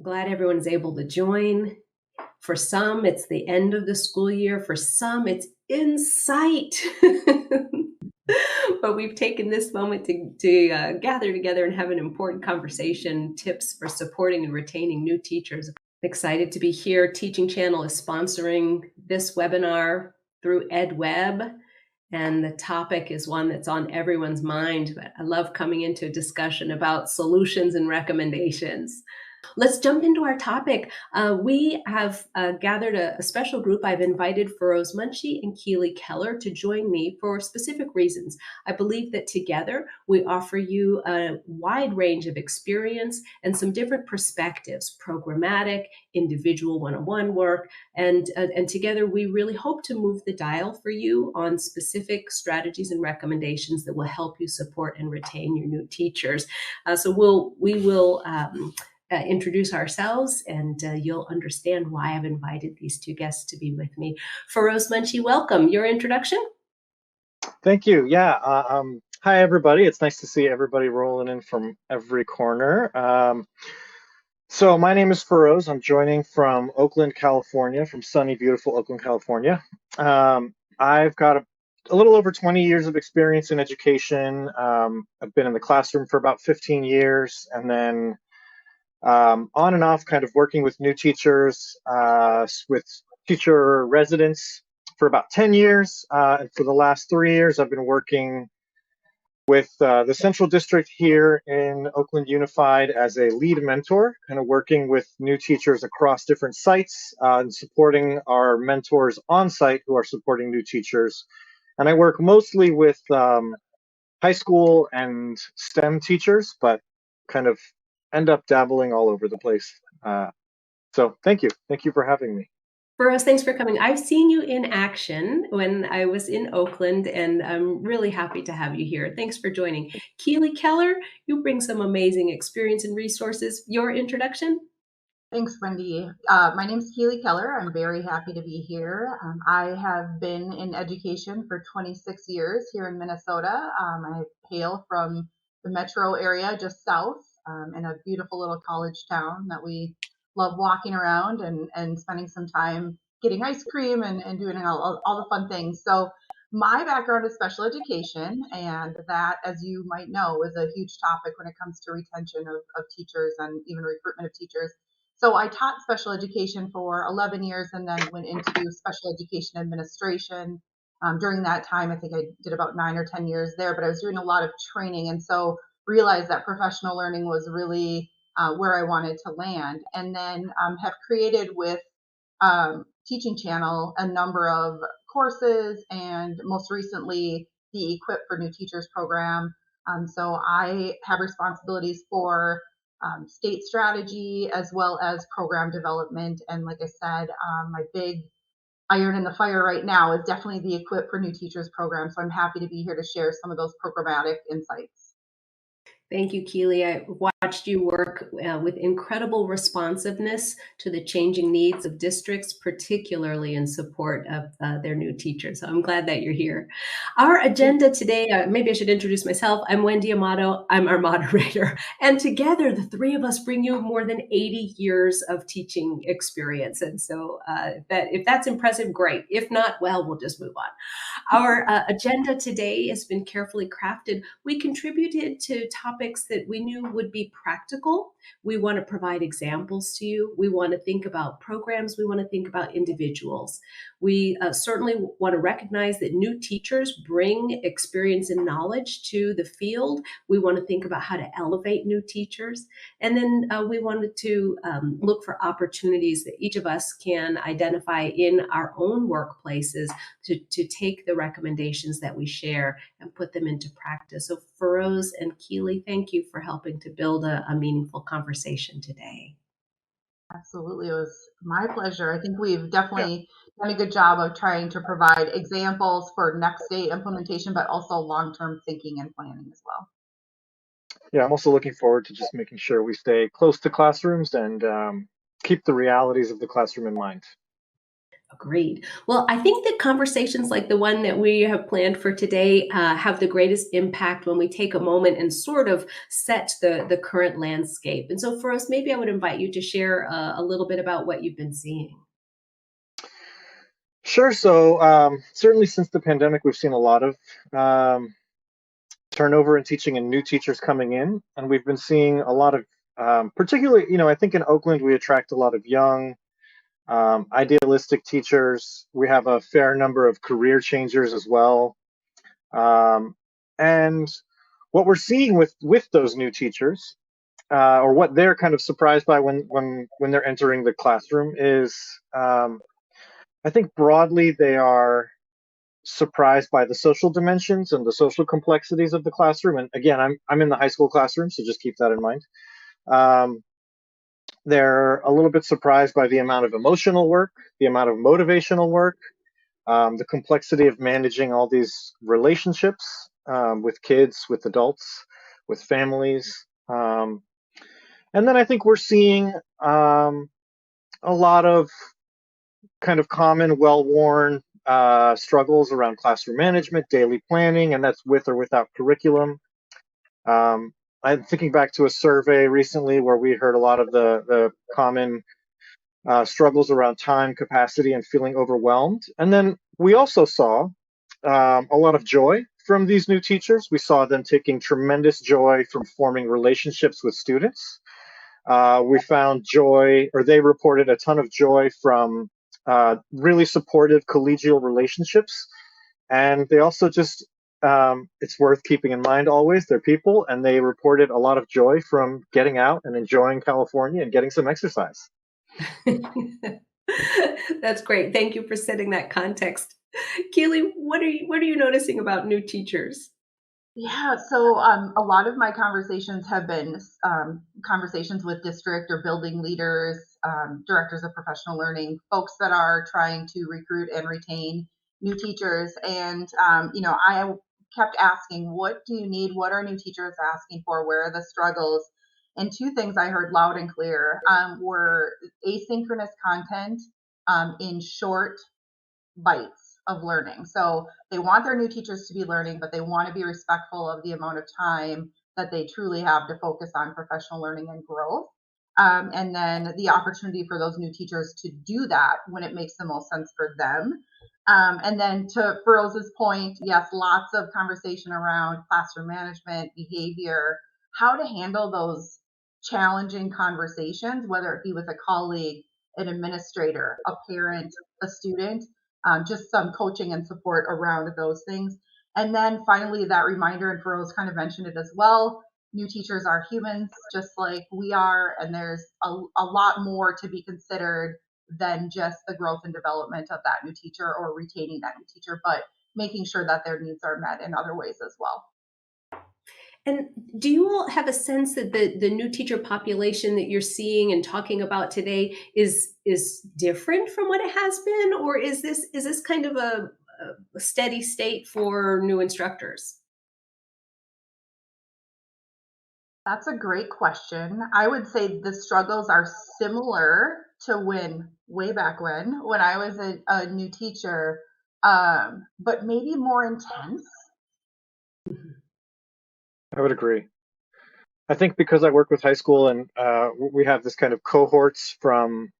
Glad everyone's able to join. For some, it's the end of the school year. For some, it's in sight. But we've taken this moment to gather together and have an important conversation, tips for supporting and retaining new teachers. I'm excited to be here. Teaching Channel is sponsoring this webinar through EdWeb, and the topic is one that's on everyone's mind, but I love coming into a discussion about solutions and recommendations. Let's jump into our topic. We have gathered a special group. I've invited Feroz Munshi and Keely Keller to join me for specific reasons. I believe that together we offer you a wide range of experience and some different perspectives, programmatic, individual one-on-one work, and together we really hope to move the dial for you on specific strategies and recommendations that will help you support and retain your new teachers. So we will introduce ourselves, and you'll understand why I've invited these two guests to be with me. Feroz Munshi, welcome. Your introduction? Thank you. Yeah. Hi, everybody. It's nice to see everybody rolling in from every corner. So my name is Feroz. I'm joining from Oakland, California, from sunny, beautiful Oakland, California. I've got a little over 20 years of experience in education. I've been in the classroom for about 15 years, and then on and off kind of working with new teachers, with teacher residents for about 10 years. And for the last 3 years, I've been working with the Central District here in Oakland Unified as a lead mentor, kind of working with new teachers across different sites and supporting our mentors on site who are supporting new teachers. And I work mostly with high school and STEM teachers, but kind of end up dabbling all over the place. So thank you. Thank you for having me. Feroz, thanks for coming. I've seen you in action when I was in Oakland, and I'm really happy to have you here. Thanks for joining. Keely Keller, you bring some amazing experience and resources. Your introduction? Thanks, Wendy. My name is Keely Keller. I'm very happy to be here. I have been in education for 26 years here in Minnesota. I hail from the metro area just south in a beautiful little college town that we love walking around and spending some time getting ice cream and doing all the fun things. So my background is special education, and that, as you might know, is a huge topic when it comes to retention of teachers and even recruitment of teachers. So I taught special education for 11 years and then went into special education administration. During that time, I think I did about 9 or 10 years there, but I was doing a lot of training, and so realized that professional learning was really where I wanted to land. And then have created with Teaching Channel a number of courses, and most recently the Equip for New Teachers program. So I have responsibilities for state strategy as well as program development. And like I said, my big iron in the fire right now is definitely the Equip for New Teachers program. So I'm happy to be here to share some of those programmatic insights. Thank you, Keely. I watched you work with incredible responsiveness to the changing needs of districts, particularly in support of their new teachers. So I'm glad that you're here. Our agenda today, maybe I should introduce myself. I'm Wendy Amato. I'm our moderator. And together, the three of us bring you more than 80 years of teaching experience. And so if that's impressive, great. If not, well, we'll just move on. Our agenda today has been carefully crafted. We contributed to topics that we knew would be practical. We want to provide examples to you. We want to think about programs. We want to think about individuals. We certainly want to recognize that new teachers bring experience and knowledge to the field. We want to think about how to elevate new teachers. And then we wanted to look for opportunities that each of us can identify in our own workplaces to take the recommendations that we share and put them into practice. So Feroz and Keely, thank you for helping to build a meaningful conversation today. Absolutely. It was my pleasure. I think we've definitely done a good job of trying to provide examples for next day implementation, but also long-term thinking and planning as well. Yeah, I'm also looking forward to just making sure we stay close to classrooms and keep the realities of the classroom in mind. Agreed. Well, I think that conversations like the one that we have planned for today have the greatest impact when we take a moment and sort of set the current landscape. And so for us, maybe I would invite you to share a little bit about what you've been seeing. Sure. So certainly since the pandemic, we've seen a lot of turnover in teaching and new teachers coming in, and we've been seeing a lot of, particularly, I think in Oakland we attract a lot of young, idealistic teachers. We have a fair number of career changers as well, and what we're seeing with those new teachers, or what they're kind of surprised by when they're entering the classroom is, I think broadly they are surprised by the social dimensions and the social complexities of the classroom. And again, I'm in the high school classroom, so just keep that in mind. Um, they're a little bit surprised by the amount of emotional work, the amount of motivational work, the complexity of managing all these relationships, with kids, with adults, with families. And then I think we're seeing, a lot of kind of common, well-worn struggles around classroom management, daily planning, and that's with or without curriculum. Um, I'm thinking back to a survey recently where we heard a lot of the common struggles around time, capacity, and feeling overwhelmed. And then we also saw a lot of joy from these new teachers. We saw them taking tremendous joy from forming relationships with students. We found joy, or they reported a ton of joy from really supportive collegial relationships. And they also just, it's worth keeping in mind always, they're people, and they reported a lot of joy from getting out and enjoying California and getting some exercise. That's great. Thank you for setting that context. Keely, what are you noticing about new teachers? Yeah, so a lot of my conversations have been conversations with district or building leaders, directors of professional learning, folks that are trying to recruit and retain new teachers. And, I kept asking, what do you need? What are new teachers asking for? Where are the struggles? And two things I heard loud and clear were asynchronous content in short bites of learning. So they want their new teachers to be learning, but they want to be respectful of the amount of time that they truly have to focus on professional learning and growth. And then the opportunity for those new teachers to do that when it makes the most sense for them. And then to Feroze's point, yes, lots of conversation around classroom management, behavior, how to handle those challenging conversations, whether it be with a colleague, an administrator, a parent, a student, just some coaching and support around those things. And then finally, that reminder, and Feroze kind of mentioned it as well, new teachers are humans just like we are, and there's a lot more to be considered than just the growth and development of that new teacher or retaining that new teacher, but making sure that their needs are met in other ways as well. And do you all have a sense that the new teacher population that you're seeing and talking about today is different from what it has been, or is this kind of a steady state for new instructors? That's a great question. I would say the struggles are similar to way back when I was a new teacher, but maybe more intense. I would agree. I think because I work with high school and we have this kind of cohorts from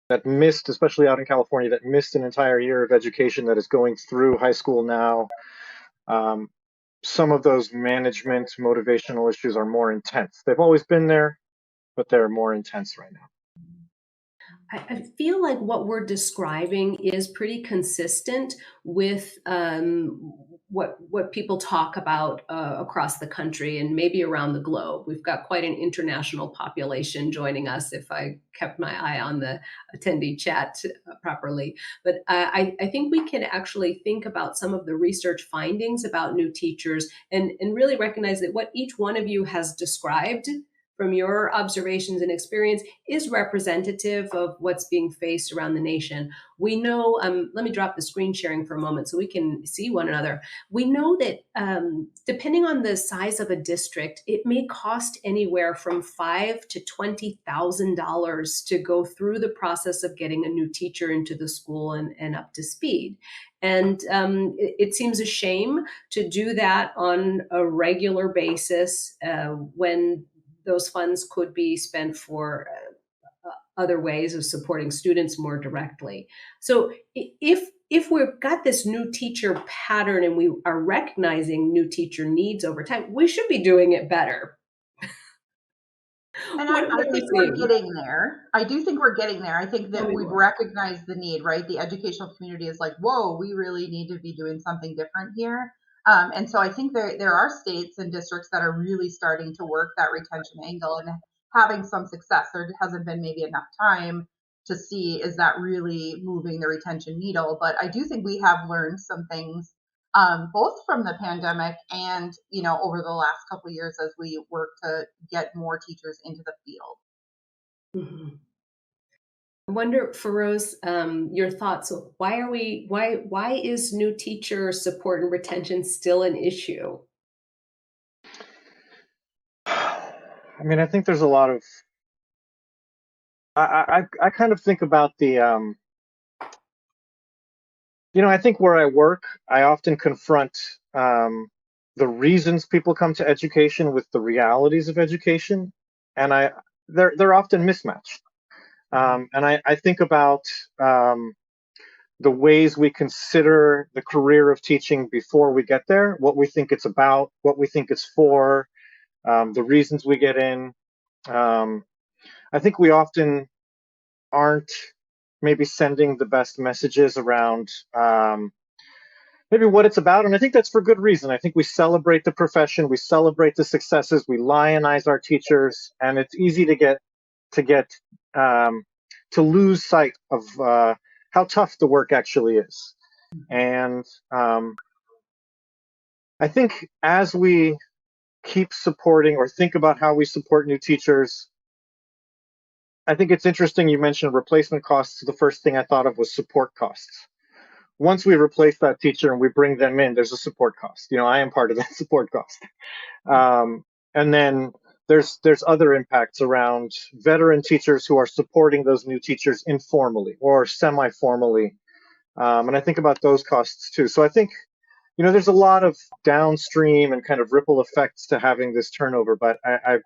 that missed, especially out in California, that missed an entire year of education that is going through high school now. Um, some of those management motivational issues are more intense. They've always been there, but they're more intense right now. I feel like what we're describing is pretty consistent with what people talk about across the country and maybe around the globe. We've got quite an international population joining us, if I kept my eye on the attendee chat properly. But I think we can actually think about some of the research findings about new teachers and really recognize that what each one of you has described from your observations and experience is representative of what's being faced around the nation. We know, let me drop the screen sharing for a moment so we can see one another. We know that depending on the size of a district, it may cost anywhere from $5,000 to $20,000 to go through the process of getting a new teacher into the school and up to speed. And it seems a shame to do that on a regular basis when those funds could be spent for other ways of supporting students more directly. So if we've got this new teacher pattern and we are recognizing new teacher needs over time, we should be doing it better. And I think we're getting there. I do think we're getting there. I think that we've recognized the need, right? The educational community is like, whoa, we really need to be doing something different here. And so I think there are states and districts that are really starting to work that retention angle and having some success. There hasn't been maybe enough time to see, is that really moving the retention needle? But I do think we have learned some things, both from the pandemic and, over the last couple of years as we work to get more teachers into the field. Mm-hmm. I wonder, Feroz, your thoughts. Why is new teacher support and retention still an issue? I mean, I think there's a lot of, I kind of think about the, I think where I work, I often confront the reasons people come to education with the realities of education, and they're often mismatched. And I think about the ways we consider the career of teaching before we get there, what we think it's about, what we think it's for, the reasons we get in. I think we often aren't maybe sending the best messages around maybe what it's about. And I think that's for good reason. I think we celebrate the profession, we celebrate the successes, we lionize our teachers, and it's easy to lose sight of how tough the work actually is. And I think as we keep supporting or think about how we support new teachers, I think it's interesting you mentioned replacement costs. The first thing I thought of was support costs. Once we replace that teacher and we bring them in, there's a support cost. I am part of that support cost. And then there's other impacts around veteran teachers who are supporting those new teachers informally or semi-formally. And I think about those costs too. So I think, there's a lot of downstream and kind of ripple effects to having this turnover, but I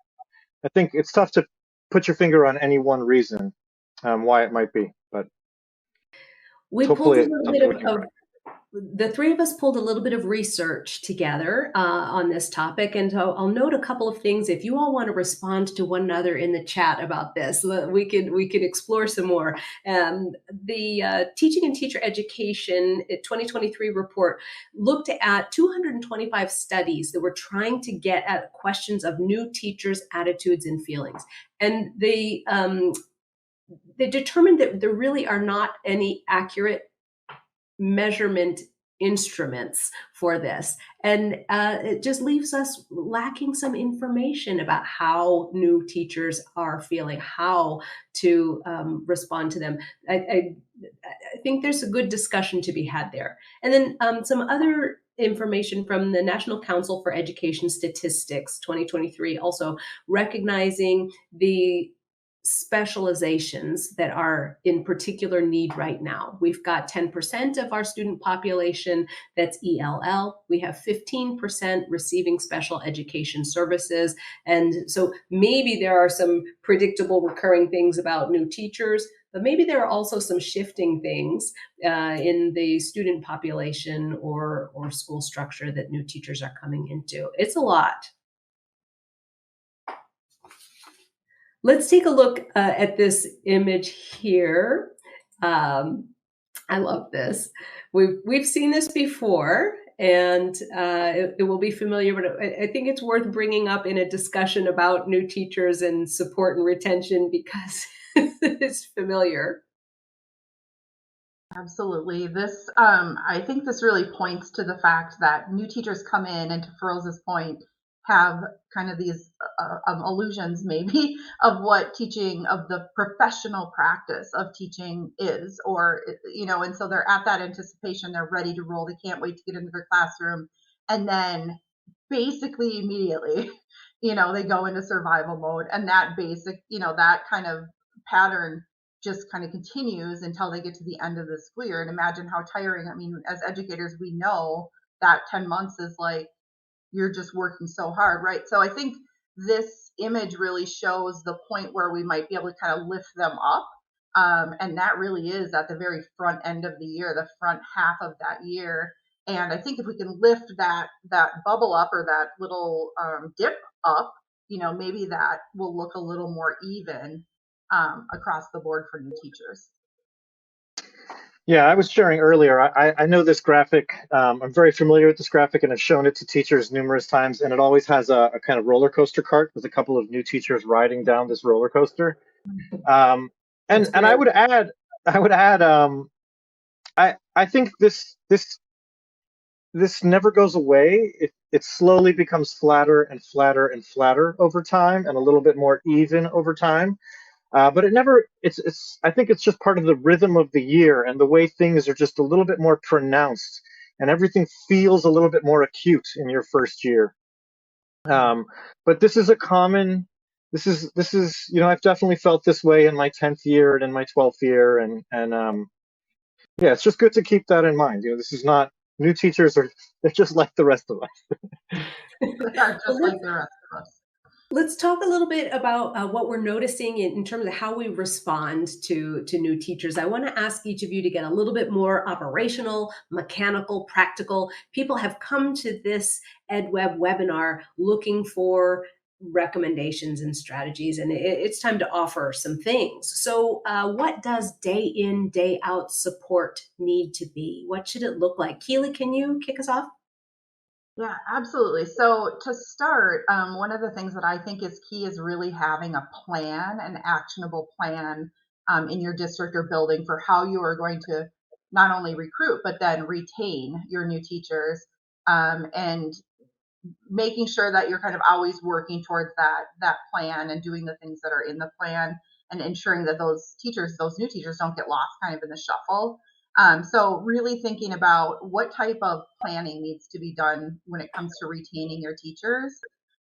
think it's tough to put your finger on any one reason why it might be. But we pulled a little bit of the three of us pulled a little bit of research together on this topic. And so I'll note a couple of things. If you all want to respond to one another in the chat about this, we could explore some more. The Teaching and Teacher Education 2023 report looked at 225 studies that were trying to get at questions of new teachers' attitudes and feelings. And they determined that there really are not any accurate measurement instruments for this. And it just leaves us lacking some information about how new teachers are feeling, how to respond to them. I think there's a good discussion to be had there. And then some other information from the National Council for Education Statistics 2023, also recognizing the specializations that are in particular need right now. We've got 10% of our student population that's ELL. We have 15% receiving special education services. And so maybe there are some predictable recurring things about new teachers, but maybe there are also some shifting things in the student population or school structure that new teachers are coming into. It's a lot. Let's take a look at this image here. I love this. We've seen this before, and it will be familiar, but I think it's worth bringing up in a discussion about new teachers and support and retention because it's familiar. Absolutely. This, I think this really points to the fact that new teachers come in, and to Feroz's point, have kind of these illusions maybe of what teaching, of the professional practice of teaching is, or, and so they're at that anticipation, they're ready to roll, they can't wait to get into their classroom. And then basically immediately, they go into survival mode, and that that kind of pattern just kind of continues until they get to the end of the school year. And imagine how tiring. I mean, as educators, we know that 10 months is like, you're just working so hard, right? So I think this image really shows the point where we might be able to kind of lift them up. And that really is at the very front end of the year, the front half of that year. And I think if we can lift that bubble up, or that little dip up, maybe that will look a little more even across the board for new teachers. Yeah, I was sharing earlier. I know this graphic. I'm very familiar with this graphic, and I've shown it to teachers numerous times. And it always has a kind of roller coaster cart with a couple of new teachers riding down this roller coaster. And I would add, I think this never goes away. It slowly becomes flatter and flatter and flatter over time, and a little bit more even over time. But it never, I think it's just part of the rhythm of the year and the way things are just a little bit more pronounced, and everything feels a little bit more acute in your first year. But this is I've definitely felt this way in my 10th year and in my 12th year. And yeah, it's just good to keep that in mind. This is not, new teachers they're just like the rest of us. They're just like the rest of us. Let's talk a little bit about what we're noticing in terms of how we respond to new teachers. I want to ask each of you to get a little bit more operational, mechanical, practical. People have come to this EdWeb webinar looking for recommendations and strategies, and it's time to offer some things. So what does day in, day out support need to be? What should it look like? Keely, can you kick us off? Yeah, absolutely. So to start, one of the things that I think is key is really having a plan, an actionable plan in your district or building for how you are going to not only recruit, but then retain your new teachers, and making sure that you're kind of always working towards that plan and doing the things that are in the plan, and ensuring that those new teachers don't get lost kind of in the shuffle. So really thinking about what type of planning needs to be done when it comes to retaining your teachers.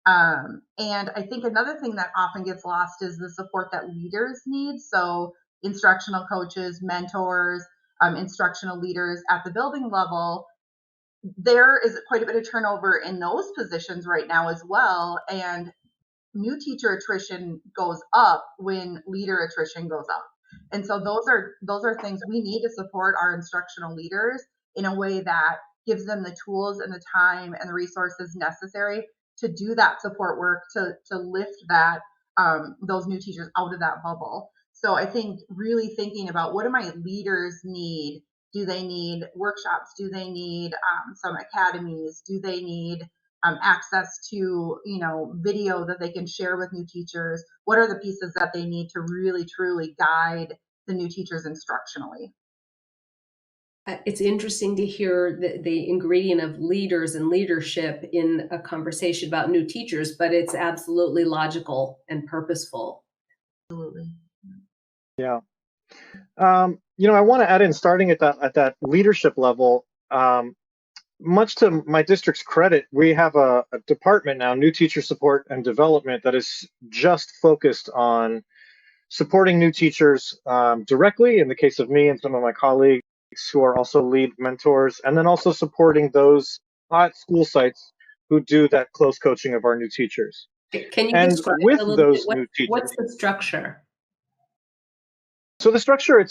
And I think another thing that often gets lost is the support that leaders need. So instructional coaches, mentors, instructional leaders at the building level, there is quite a bit of turnover in those positions right now as well. And new teacher attrition goes up when leader attrition goes up. And so those are things we need to support our instructional leaders in a way that gives them the tools and the time and the resources necessary to do that support work, to lift that those new teachers out of that bubble. So I think really thinking about, what do my leaders need? Do they need workshops? Do they need some academies? Do they need access to video that they can share with new teachers? What are the pieces that they need to really truly guide the new teachers instructionally? It's interesting to hear the ingredient of leaders and leadership in a conversation about new teachers, but it's absolutely logical and purposeful. Absolutely. Yeah. I want to add in, starting at that leadership level. Much to my district's credit, we have a department now, new teacher support and development, that is just focused on supporting new teachers directly, in the case of me and some of my colleagues who are also lead mentors, and then also supporting those at school sites who do that close coaching of our new teachers. Can you And describe with a little those bit? new teachers, What's the structure? so the structure,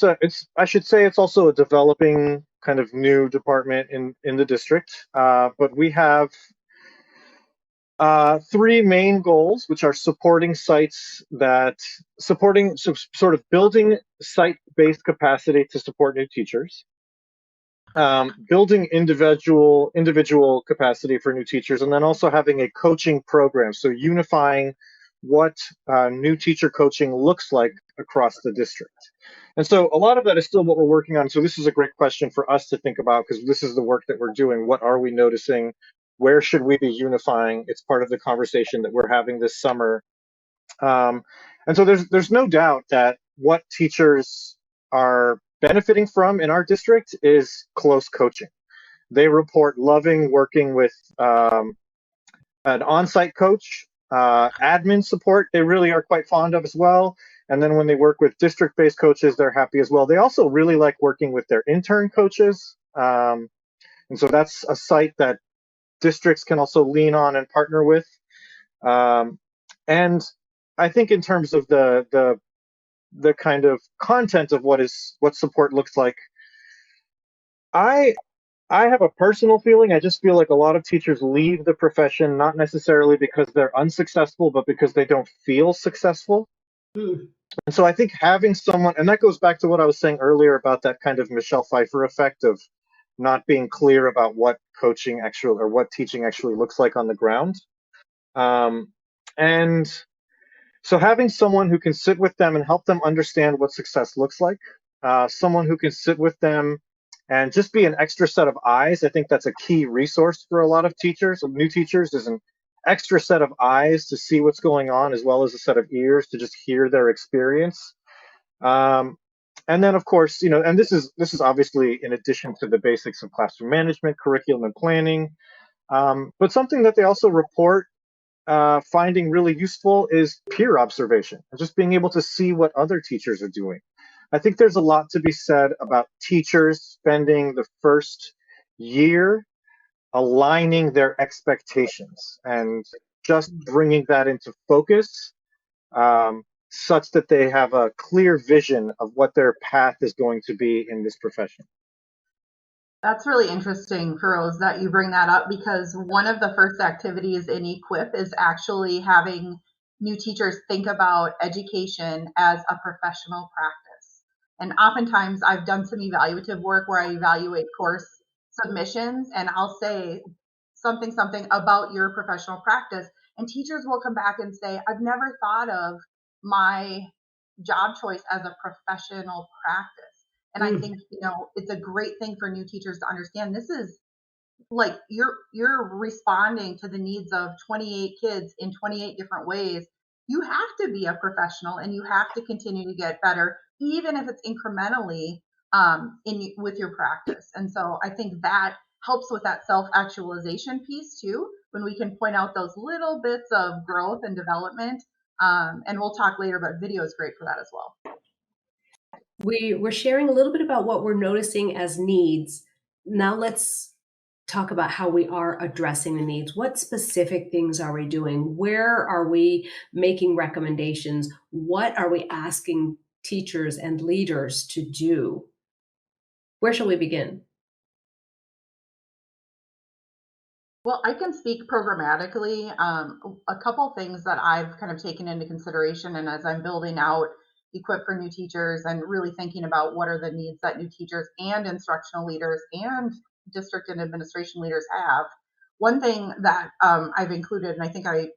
I should say it's also a developing kind of new department in the district, but we have three main goals, which are supporting sort of building site-based capacity to support new teachers, building individual capacity for new teachers, and then also having a coaching program, so unifying what new teacher coaching looks like across the district. And so a lot of that is still what we're working on. So this is a great question for us to think about, because this is the work that we're doing. What are we noticing? where should we be unifying? It's part of the conversation that we're having this summer. Um, and so there's no doubt that what teachers are benefiting from in our district is close coaching. They report loving working with an on-site coach, admin support. They really are quite fond of as well. And then when they work with district-based coaches, they're happy as well. They also really like working with their intern coaches. And so that's a site that districts can also lean on and partner with. Um, and I think in terms of the kind of content of what support looks like, I I have a personal feeling. I just feel like a lot of teachers leave the profession not necessarily because they're unsuccessful, but because they don't feel successful. Mm. And so I think having someone, and that goes back to what I was saying earlier about that kind of Michelle Pfeiffer effect of not being clear about what coaching actually or what teaching actually looks like on the ground. Um, and so having someone who can sit with them and help them understand what success looks like, someone who can sit with them and just be an extra set of eyes. I think that's a key resource for a lot of teachers, new teachers, is an extra set of eyes to see what's going on, as well as a set of ears to just hear their experience. Um, and then, of course, and this is obviously in addition to the basics of classroom management, curriculum, and planning. But something that they also report finding really useful is peer observation and just being able to see what other teachers are doing. I think there's a lot to be said about teachers spending the first year aligning their expectations and just bringing that into focus, such that they have a clear vision of what their path is going to be in this profession. That's really interesting, Feroz, that you bring that up, because one of the first activities in Equip is actually having new teachers think about education as a professional practice. And oftentimes I've done some evaluative work where I evaluate course submissions, and I'll say something about your professional practice. And teachers will come back and say, I've never thought of my job choice as a professional practice. And I Mm. think, it's a great thing for new teachers to understand. This is like you're responding to the needs of 28 kids in 28 different ways. You have to be a professional and you have to continue to get better, even if it's incrementally in with your practice. And so I think that helps with that self-actualization piece too, when we can point out those little bits of growth and development. And we'll talk later, but video is great for that as well. We're sharing a little bit about what we're noticing as needs. Now let's talk about how we are addressing the needs. What specific things are we doing? Where are we making recommendations? What are we asking teachers and leaders to do? Where shall we begin? Well, I can speak programmatically. A couple things that I've kind of taken into consideration, and as I'm building out Equip for new teachers and really thinking about what are the needs that new teachers and instructional leaders and district and administration leaders have. One thing that I've included, and I think I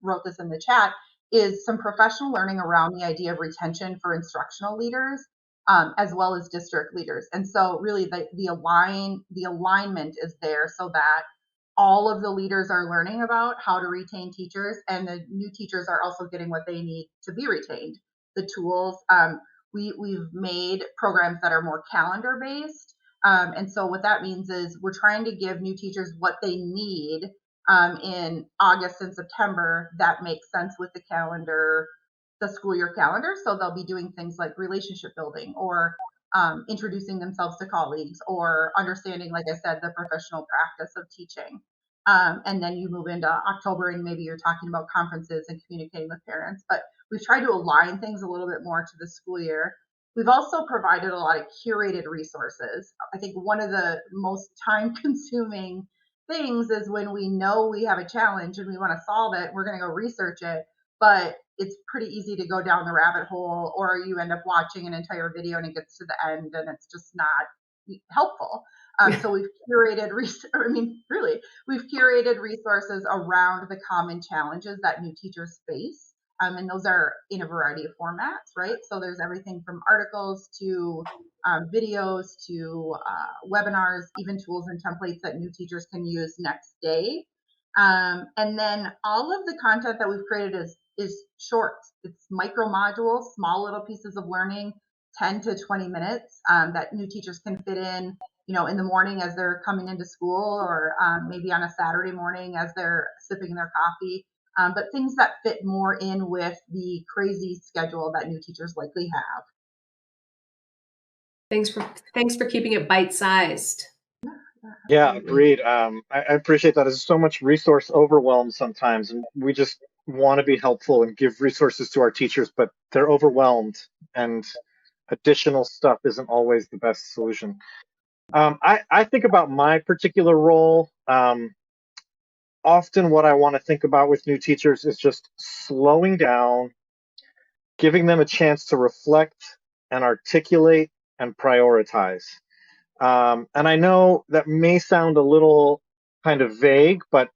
wrote this in the chat, is some professional learning around the idea of retention for instructional leaders, as well as district leaders. And so really the alignment is there so that all of the leaders are learning about how to retain teachers, and the new teachers are also getting what they need to be retained. The tools, we've made programs that are more calendar based. And so what that means is we're trying to give new teachers what they need in August and September that makes sense with the school year calendar. So they'll be doing things like relationship building or introducing themselves to colleagues or understanding, like I said, the professional practice of teaching. And then you move into October and maybe you're talking about conferences and communicating with parents. But we've tried to align things a little bit more to the school year. We've also provided a lot of curated resources. I think one of the most time consuming things is when we know we have a challenge and we want to solve it, we're going to go research it. But it's pretty easy to go down the rabbit hole, or you end up watching an entire video and it gets to the end and it's just not helpful. So we've curated, we've curated resources around the common challenges that new teachers face. And those are in a variety of formats, right? So there's everything from articles to videos to webinars, even tools and templates that new teachers can use next day And then all of the content that we've created is short. It's micro modules, small little pieces of learning, 10 to 20 minutes that new teachers can fit in, in the morning as they're coming into school, or maybe on a Saturday morning as they're sipping their coffee. But things that fit more in with the crazy schedule that new teachers likely have. Thanks for keeping it bite-sized. Yeah, agreed. I appreciate that. There's so much resource overwhelm sometimes, and we just want to be helpful and give resources to our teachers, but they're overwhelmed, and additional stuff isn't always the best solution. I think about my particular role. Often, what I want to think about with new teachers is just slowing down, giving them a chance to reflect and articulate and prioritize. And I know that may sound a little kind of vague, but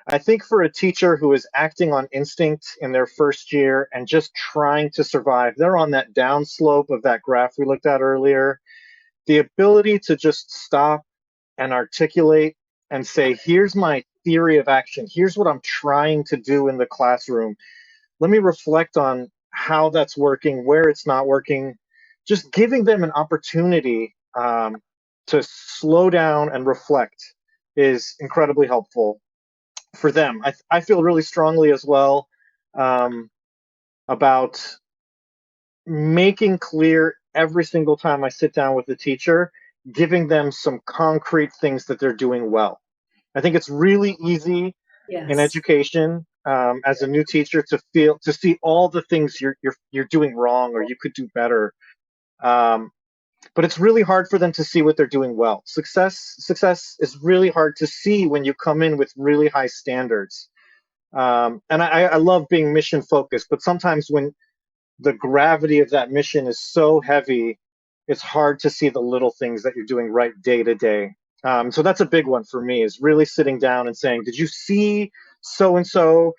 I think for a teacher who is acting on instinct in their first year and just trying to survive, they're on that downslope of that graph we looked at earlier. The ability to just stop and articulate and say, here's my theory of action. Here's what I'm trying to do in the classroom. Let me reflect on how that's working, where it's not working, just giving them an opportunity to slow down and reflect is incredibly helpful for them. I feel really strongly as well about making clear every single time I sit down with a teacher, giving them some concrete things that they're doing well. I think it's really easy in Yes. education as a new teacher to see all the things you're doing wrong or you could do better. But it's really hard for them to see what they're doing well. Success is really hard to see when you come in with really high standards. And I love being mission focused, but sometimes when the gravity of that mission is so heavy, it's hard to see the little things that you're doing right day to day. So that's a big one for me, is really sitting down and saying, did you see so and so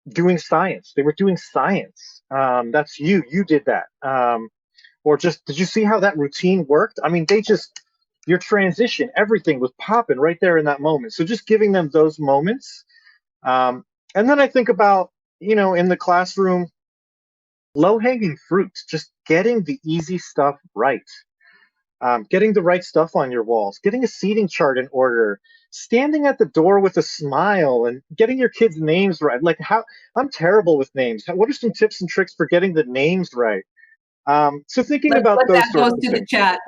doing science? They were doing science. That's you did that. Or just, did you see how that routine worked? I mean, your transition, everything was popping right there in that moment. So just giving them those moments. And then I think about, in the classroom, low hanging fruit, just getting the easy stuff right. Getting the right stuff on your walls, getting a seating chart in order, standing at the door with a smile, and getting your kids' names right. Like, I'm terrible with names. What are some tips and tricks for getting the names right? So thinking Let about those that sorts goes of to the things. chat.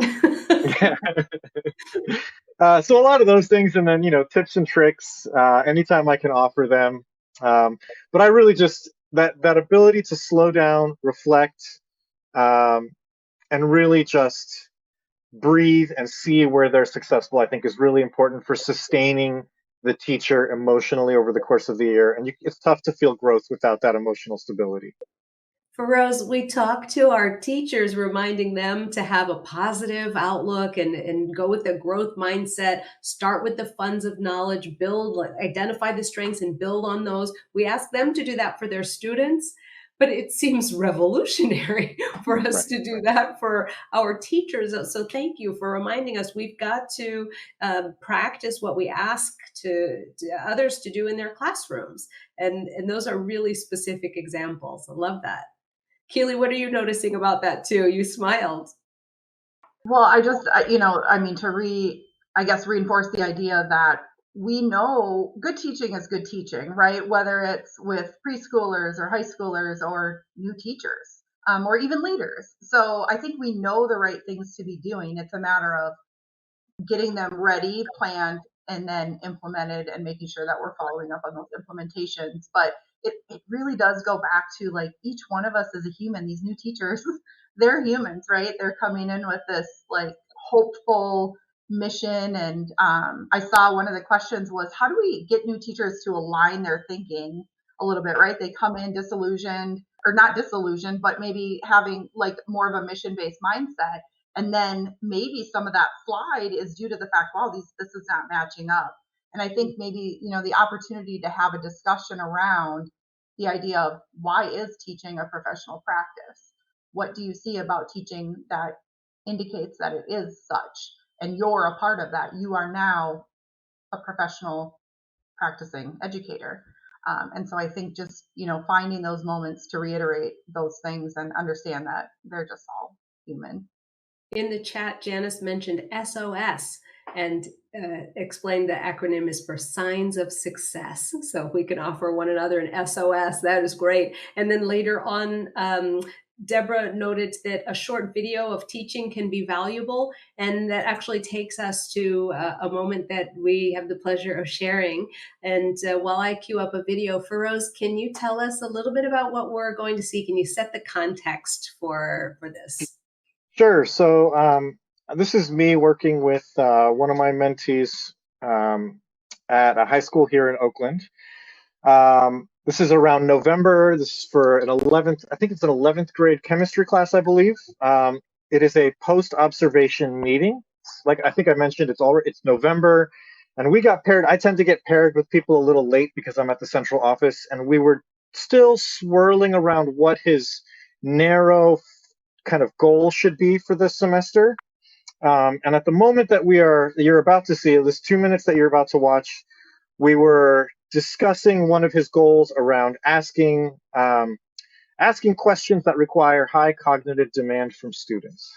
Yeah. So a lot of those things, and then tips and tricks. Anytime I can offer them, but I really just that ability to slow down, reflect, um, and really just breathe and see where they're successful, I think is really important for sustaining the teacher emotionally over the course of the year. And it's tough to feel growth without that emotional stability. Rose, we talk to our teachers, reminding them to have a positive outlook and go with a growth mindset, start with the funds of knowledge, identify the strengths and build on those. We ask them to do that for their students, but it seems revolutionary for us Right. to do that for our teachers. So thank you for reminding us we've got to practice what we ask to others to do in their classrooms. And those are really specific examples. I love that. Keely, what are you noticing about that too? You smiled. Well, I mean, I guess reinforce the idea that we know good teaching is good teaching, right? Whether it's with preschoolers or high schoolers or new teachers, or even leaders. So I think we know the right things to be doing. It's a matter of getting them ready, planned, and then implemented, and making sure that we're following up on those implementations. But it really does go back to, like, each one of us is a human. These new teachers, they're humans, right? They're coming in with this like hopeful mission. And I saw one of the questions was, how do we get new teachers to align their thinking a little bit, right? They come in disillusioned, or not disillusioned, but maybe having like more of a mission based mindset, and then maybe some of that slide is due to the fact, well, this is not matching up. And I think maybe, the opportunity to have a discussion around the idea of, why is teaching a professional practice? What do you see about teaching that indicates that it is such? And you're a part of that. You are now a professional practicing educator. And so I think just, finding those moments to reiterate those things and understand that they're just all human. In the chat, Janice mentioned SOS and explained the acronym is for signs of success. So if we can offer one another an SOS, that is great. And then later on, Deborah noted that a short video of teaching can be valuable, and that actually takes us to a moment that we have the pleasure of sharing. And while I queue up a video, Feroz, can you tell us a little bit about what we're going to see? Can you set the context for this? Sure. So this is me working with one of my mentees at a high school here in Oakland. This is around November. This is for an 11th, I think it's an 11th grade chemistry class, I believe. It is a post-observation meeting. Like I think I mentioned, it's November, and we got paired. I tend to get paired with people a little late because I'm at the central office, and we were still swirling around what his narrow kind of goal should be for this semester. And at the moment that you're about to see, this 2 minutes that you're about to watch, we were discussing one of his goals around asking questions that require high cognitive demand from students.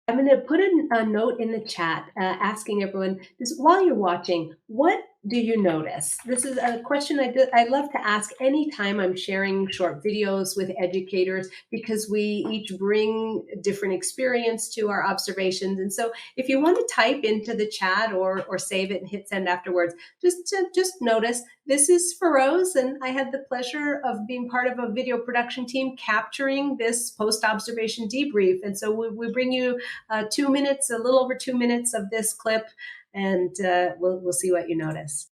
I'm going to put a note in the chat asking everyone, while you're watching, what do you notice? This is a question I love to ask anytime I'm sharing short videos with educators, because we each bring different experience to our observations. And so if you want to type into the chat or save it and hit send afterwards, just notice this is Feroz, and I had the pleasure of being part of a video production team capturing this post-observation debrief. And so we bring you 2 minutes, a little over 2 minutes of this clip, and we'll see what you notice.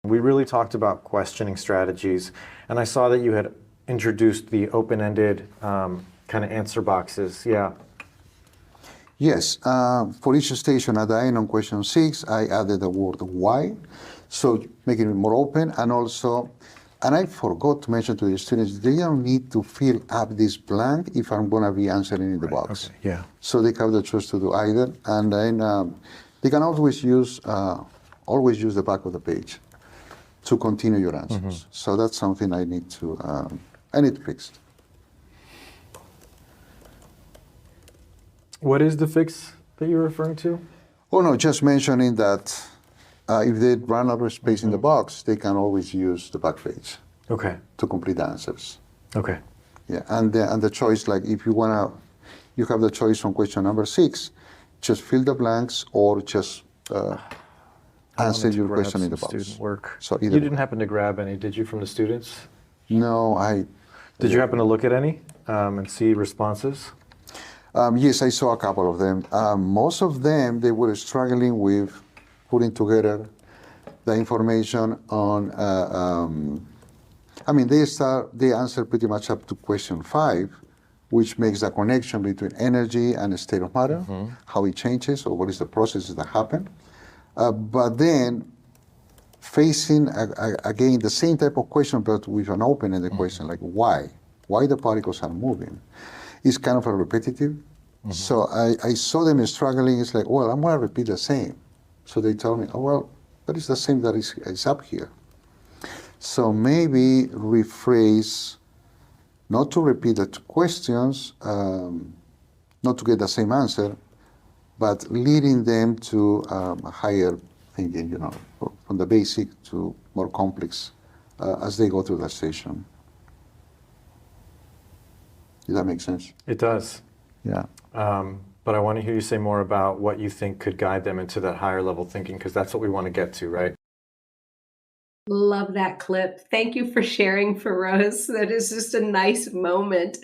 We really talked about questioning strategies, and I saw that you had introduced the open-ended kind of answer boxes. Yeah. Yes. For each station at the end on question 6, I added the word why, so making it more open, and I forgot to mention to the students, they don't need to fill up this blank if I'm going to be answering in the box. Okay. Yeah. So they have the choice to do either, and then they can always use the back of the page to continue your answers. Mm-hmm. So that's something I need to fix. What is the fix that you're referring to? Oh no, just mentioning that if they run out of space in the box, they can always use the back page. Okay. To complete the answers. Okay. Yeah, and the choice, like if you have the choice on question number 6, just fill the blanks or just answer your question in the box. Student work. So you didn't happen to grab any, did you, from the students? No, Did you happen to look at any and see responses? Yes, I saw a couple of them. Most of them, they were struggling with putting together the information on, they answer pretty much up to question 5, which makes the connection between energy and the state of matter, how it changes, or what is the processes that happen. But then, facing, again, the same type of question, but with an open-ended question, like why? Why the particles are moving? It's kind of a repetitive. So I saw them struggling. It's like, well, I'm going to repeat the same. So they tell me, oh, well, that is the same that is up here. So maybe rephrase, not to repeat the 2 questions, not to get the same answer, but leading them to higher thinking, from the basic to more complex as they go through the station. Does that make sense? It does. Yeah. But I want to hear you say more about what you think could guide them into that higher level thinking, because that's what we want to get to, right? Love that clip. Thank you for sharing, Feroz. That is just a nice moment.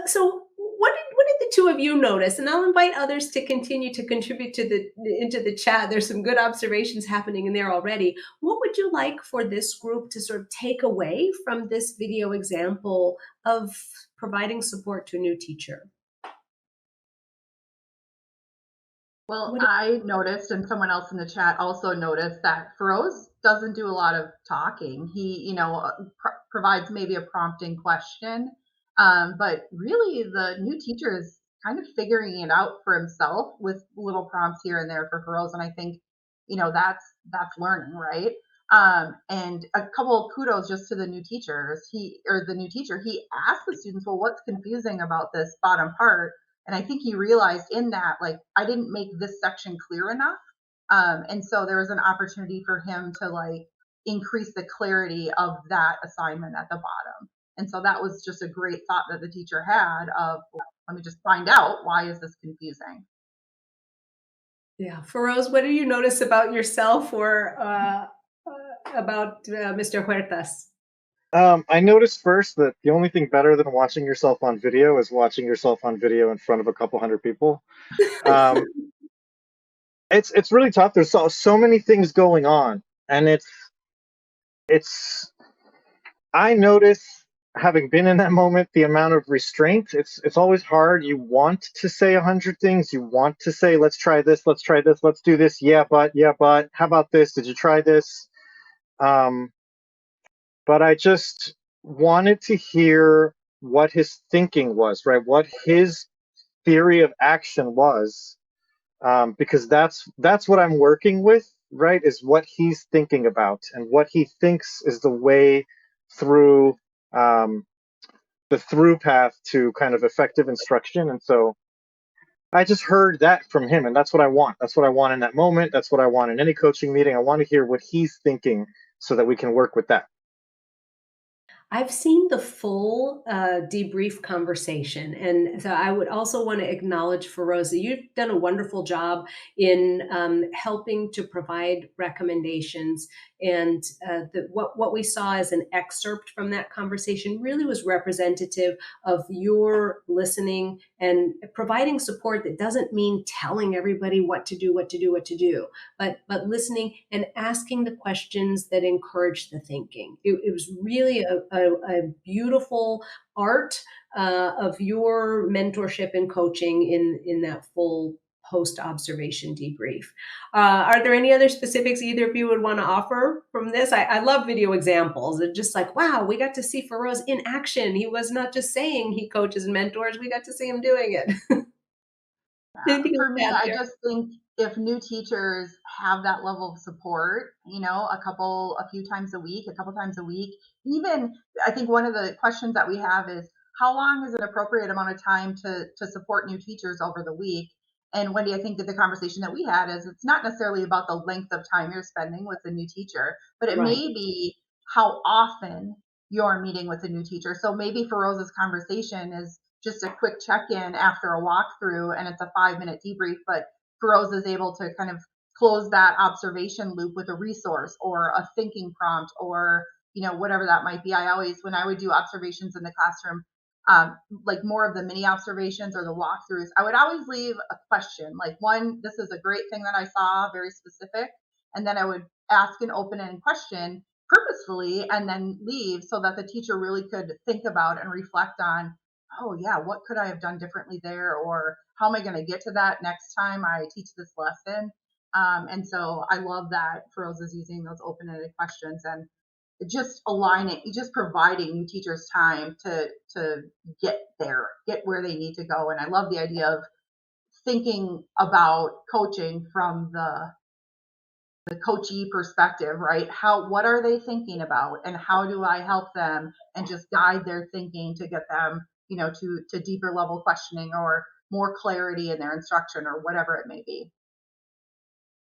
So what did the two of you notice? And I'll invite others to continue to contribute into the chat. There's some good observations happening in there already. What would you like for this group to sort of take away from this video example of providing support to a new teacher? Well, I noticed, and someone else in the chat also noticed, that Feroz doesn't do a lot of talking. He, provides maybe a prompting question, but really the new teacher is kind of figuring it out for himself with little prompts here and there for Feroz. And I think, that's learning, right? And a couple of kudos just to the new teachers. He asked the students, well, what's confusing about this bottom part? And I think he realized in that, like, I didn't make this section clear enough. And so there was an opportunity for him to like increase the clarity of that assignment at the bottom. And so that was just a great thought that the teacher had of, well, let me just find out, why is this confusing? Yeah. Feroz, what do you notice about yourself or about Mr. Huertas? I noticed first that the only thing better than watching yourself on video is watching yourself on video in front of a couple hundred people. Um, it's really tough. There's so many things going on, and it's I notice, having been in that moment, the amount of restraint. It's always hard. You want to say 100 things. You want to say, let's try this, let's try this, let's do this. Yeah, but how about this? Did you try this? Um, but I just wanted to hear what his thinking was, right? What his theory of action was, because that's what I'm working with, right? Is what he's thinking about and what he thinks is the way through, the through path to kind of effective instruction. And so I just heard that from him, and that's what I want. That's what I want in that moment. That's what I want in any coaching meeting. I want to hear what he's thinking so that we can work with that. I've seen the full debrief conversation. And so I would also want to acknowledge, Feroz, you've done a wonderful job in helping to provide recommendations. And what we saw as an excerpt from that conversation really was representative of your listening and providing support that doesn't mean telling everybody what to do, but listening and asking the questions that encourage the thinking. It was really a beautiful art of your mentorship and coaching in that full post-observation debrief. Are there any other specifics either of you would want to offer from this? I love video examples. It's just like, wow, we got to see Feroz in action. He was not just saying he coaches and mentors. We got to see him doing it. For me, I just think if new teachers have that level of support, a few times a week, a couple times a week, even I think one of the questions that we have is how long is an appropriate amount of time to support new teachers over the week? And Wendy, I think that the conversation that we had is it's not necessarily about the length of time you're spending with a new teacher, but it may be how often you're meeting with a new teacher. So maybe Feroz's conversation is just a quick check-in after a walkthrough and it's a 5-minute debrief, but Feroz is able to kind of close that observation loop with a resource or a thinking prompt or whatever that might be. When I would do observations in the classroom, like more of the mini observations or the walkthroughs, I would always leave a question, like one, this is a great thing that I saw, very specific, and then I would ask an open-ended question purposefully and then leave so that the teacher really could think about and reflect on, oh yeah, what could I have done differently there? Or how am I going to get to that next time I teach this lesson? And so I love that Feroz is using those open-ended questions and just providing new teachers time to get there, get where they need to go. And I love the idea of thinking about coaching from the coachee perspective, right? What are they thinking about and how do I help them and just guide their thinking to get them, to deeper level questioning or more clarity in their instruction or whatever it may be.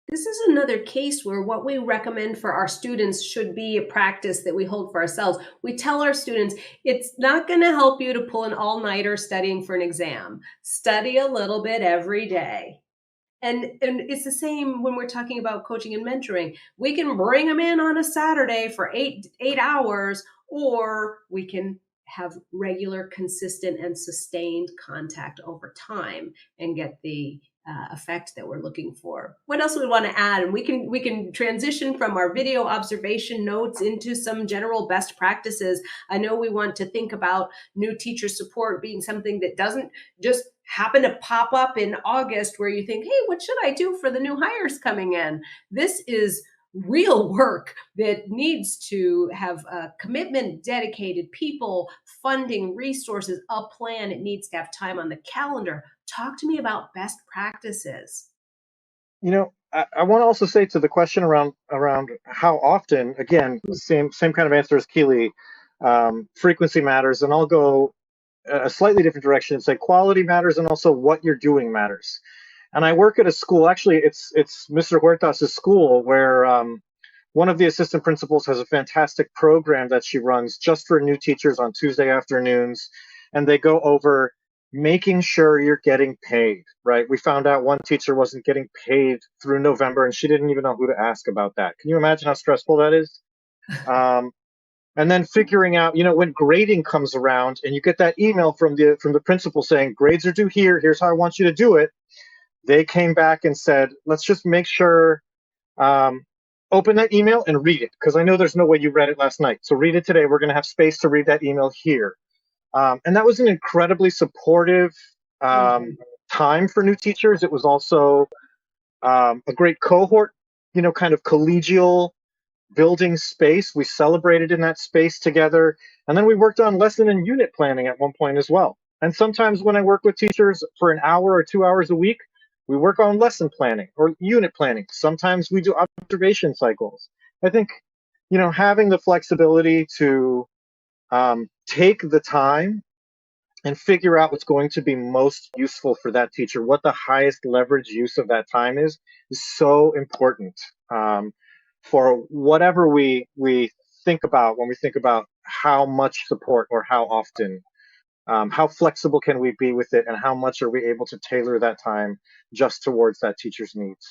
This is another case where what we recommend for our students should be a practice that we hold for ourselves. We tell our students, it's not going to help you to pull an all-nighter studying for an exam. Study a little bit every day. And it's the same when we're talking about coaching and mentoring. We can bring them in on a Saturday for eight hours, or we can have regular, consistent, and sustained contact over time and get the effect that we're looking for. What else do we want to add? And we can transition from our video observation notes into some general best practices. I know we want to think about new teacher support being something that doesn't just happen to pop up in August where you think, hey, what should I do for the new hires coming in? This is real work that needs to have a commitment, dedicated people, funding, resources, a plan. It needs to have time on the calendar. Talk to me about best practices. I want to also say to the question around how often, again, same kind of answer as Keely. Frequency matters, and I'll go a slightly different direction and say quality matters, and also what you're doing matters. And I work at a school. Actually, it's Mr. Huertas' school, where one of the assistant principals has a fantastic program that she runs just for new teachers on Tuesday afternoons, and they go over making sure you're getting paid, right? We found out one teacher wasn't getting paid through November, and she didn't even know who to ask about that. Can you imagine how stressful that is? And then figuring out, when grading comes around and you get that email from the principal saying grades are due here, here's how I want you to do it. They came back and said, let's just make sure, open that email and read it, because I know there's no way you read it last night. So read it today. We're going to have space to read that email here. And that was an incredibly supportive time for new teachers. It was also a great cohort, kind of collegial building space. We celebrated in that space together. And then we worked on lesson and unit planning at one point as well. And sometimes when I work with teachers for an hour or 2 hours a week, we work on lesson planning or unit planning. Sometimes we do observation cycles. I think, having the flexibility to take the time and figure out what's going to be most useful for that teacher, what the highest leverage use of that time is so important for whatever we think about when we think about how much support or how often. How flexible can we be with it, and how much are we able to tailor that time just towards that teacher's needs?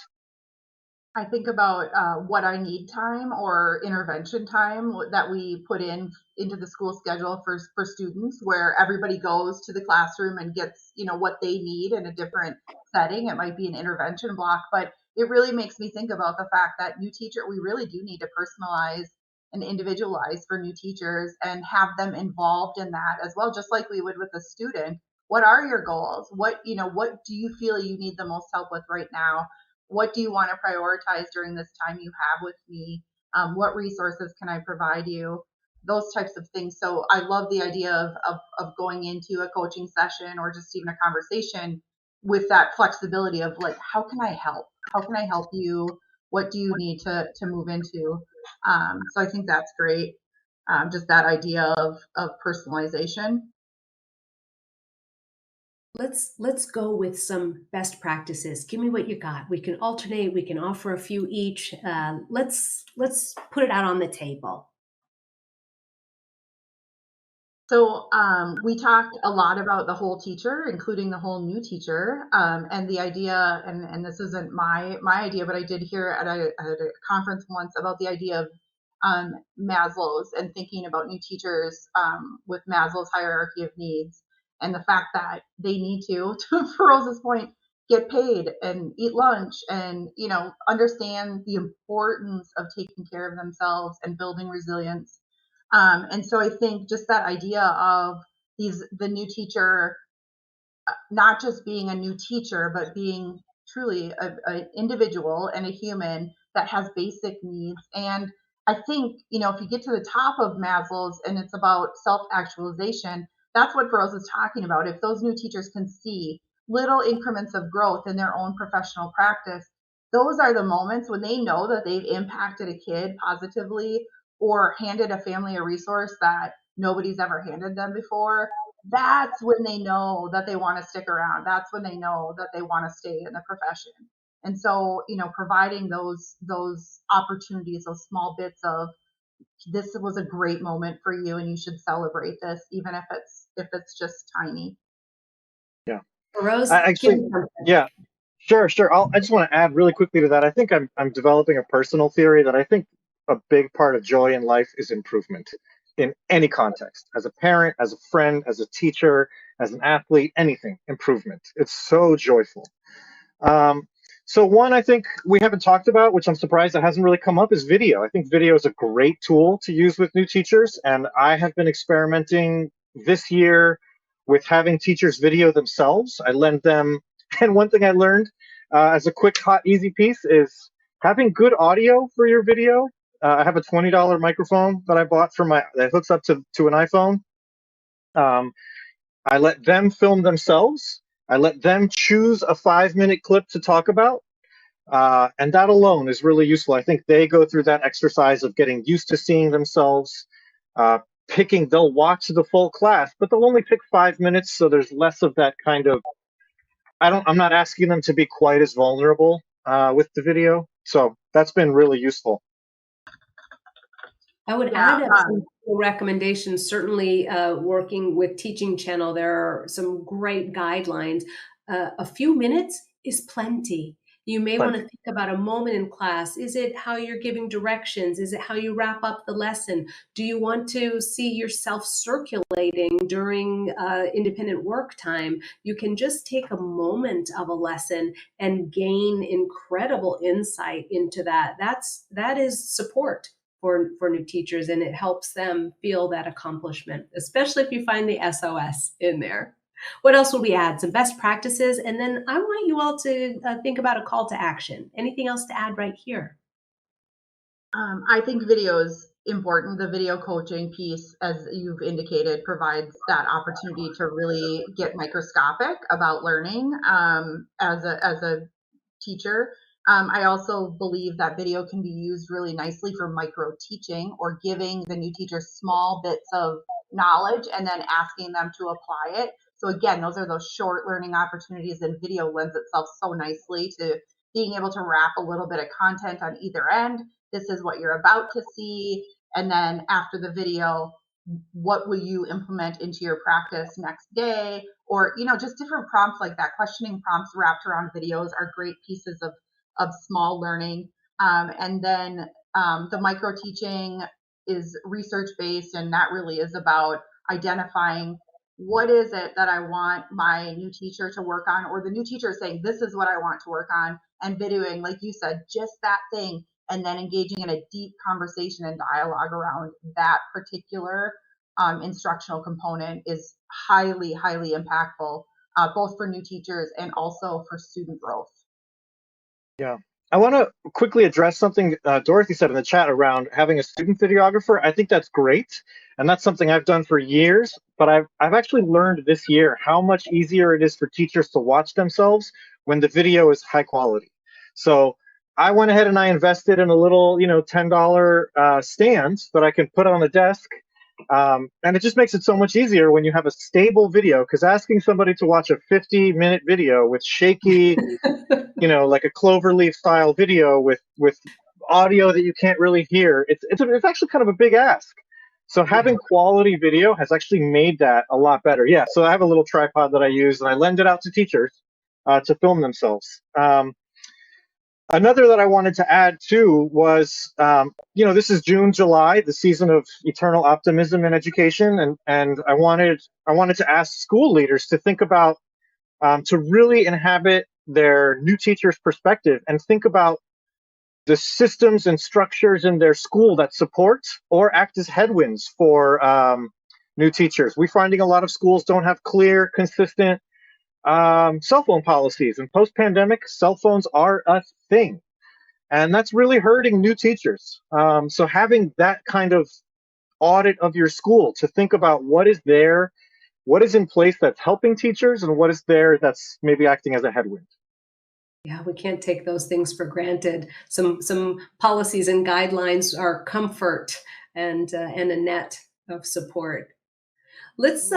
I think about what I need time or intervention time that we put into the school schedule for students, where everybody goes to the classroom and gets what they need in a different setting. It might be an intervention block, but it really makes me think about the fact that we really do need to personalize and individualize for new teachers and have them involved in that as well, just like we would with a student. What are your goals? What do you feel you need the most help with right now? What do you want to prioritize during this time you have with me? What resources can I provide you? Those types of things. So I love the idea of going into a coaching session or just even a conversation with that flexibility of like, how can I help? How can I help you? What do you need to move into? So I think that's great. Just that idea of personalization. Let's go with some best practices. Give me what you got. We can alternate. We can offer a few each. Let's put it out on the table. So we talked a lot about the whole teacher, including the whole new teacher, and the idea. And this isn't my idea, but I did hear at a conference once about the idea of Maslow's and thinking about new teachers with Maslow's hierarchy of needs, and the fact that they need to Rose's point, get paid and eat lunch and understand the importance of taking care of themselves and building resilience. And so I think just that idea of the new teacher not just being a new teacher, but being truly an individual and a human that has basic needs. And I think, if you get to the top of Maslow's and it's about self-actualization, that's what Feroz is talking about. If those new teachers can see little increments of growth in their own professional practice, those are the moments when they know that they've impacted a kid positively or handed a family a resource that nobody's ever handed them before. That's when they know that they want to stick around. That's when they know that they want to stay in the profession. And so, providing those opportunities, those small bits of this was a great moment for you and you should celebrate this, even if it's just tiny. Yeah. Rose, yeah, sure. I just want to add really quickly to that. I think I'm developing a personal theory that I think a big part of joy in life is improvement in any context, as a parent, as a friend, as a teacher, as an athlete, anything, improvement. It's so joyful. So one I think we haven't talked about, which I'm surprised that hasn't really come up, is video. I think video is a great tool to use with new teachers, and I have been experimenting this year with having teachers video themselves. I lend them, and one thing I learned as a quick, hot, easy piece is having good audio for your video. I have a $20 microphone that I bought that hooks up to an iPhone. I let them film themselves. I let them choose a 5-minute clip to talk about. And that alone is really useful. I think they go through that exercise of getting used to seeing themselves, they'll watch the full class, but they'll only pick 5 minutes. So there's less of that kind of, I'm not asking them to be quite as vulnerable with the video. So that's been really useful. I would add some recommendations. Certainly, working with Teaching Channel, there are some great guidelines. A few minutes is plenty. You may want to think about a moment in class. Is it how you're giving directions? Is it how you wrap up the lesson? Do you want to see yourself circulating during independent work time? You can just take a moment of a lesson and gain incredible insight into that. That is support for new teachers, and it helps them feel that accomplishment, especially if you find the SOS in there. What else would we add? Some best practices, and then I want you all to think about a call to action. Anything else to add right here? I think video is important. The video coaching piece, as you've indicated, provides that opportunity to really get microscopic about learning as a teacher. I also believe that video can be used really nicely for micro teaching or giving the new teachers small bits of knowledge and then asking them to apply it. So again, those are those short learning opportunities, and video lends itself so nicely to being able to wrap a little bit of content on either end. This is what you're about to see. And then after the video, what will you implement into your practice next day? Or, just different prompts like that. Questioning prompts wrapped around videos are great pieces of small learning. And then the micro teaching is research based, and that really is about identifying what is it that I want my new teacher to work on, or the new teacher is saying, this is what I want to work on, and videoing, like you said, just that thing, and then engaging in a deep conversation and dialogue around that particular instructional component is highly, highly impactful, both for new teachers and also for student growth. Yeah. I want to quickly address something Dorothy said in the chat around having a student videographer. I think that's great, and that's something I've done for years, but I've actually learned this year how much easier it is for teachers to watch themselves when the video is high quality. So I went ahead and I invested in a little, $10 stand that I can put on the desk, and it just makes it so much easier when you have a stable video, because asking somebody to watch a 50-minute video with shaky like a cloverleaf style video with audio that you can't really hear, it's actually kind of a big ask. So having quality video has actually made that a lot better. Yeah, so I have a little tripod that I use, and I lend it out to teachers to film themselves. Another that I wanted to add too was, this is June, July, the season of eternal optimism in education, and I wanted to ask school leaders to think about, to really inhabit their new teacher's perspective and think about the systems and structures in their school that support or act as headwinds for new teachers. We're finding a lot of schools don't have clear, consistent cell phone policies, and post-pandemic, cell phones are a thing, and that's really hurting new teachers. So having that kind of audit of your school to think about what is in place that's helping teachers, and what is there that's maybe acting as a headwind. Yeah, we can't take those things for granted. Some policies and guidelines are comfort and a net of support. Let's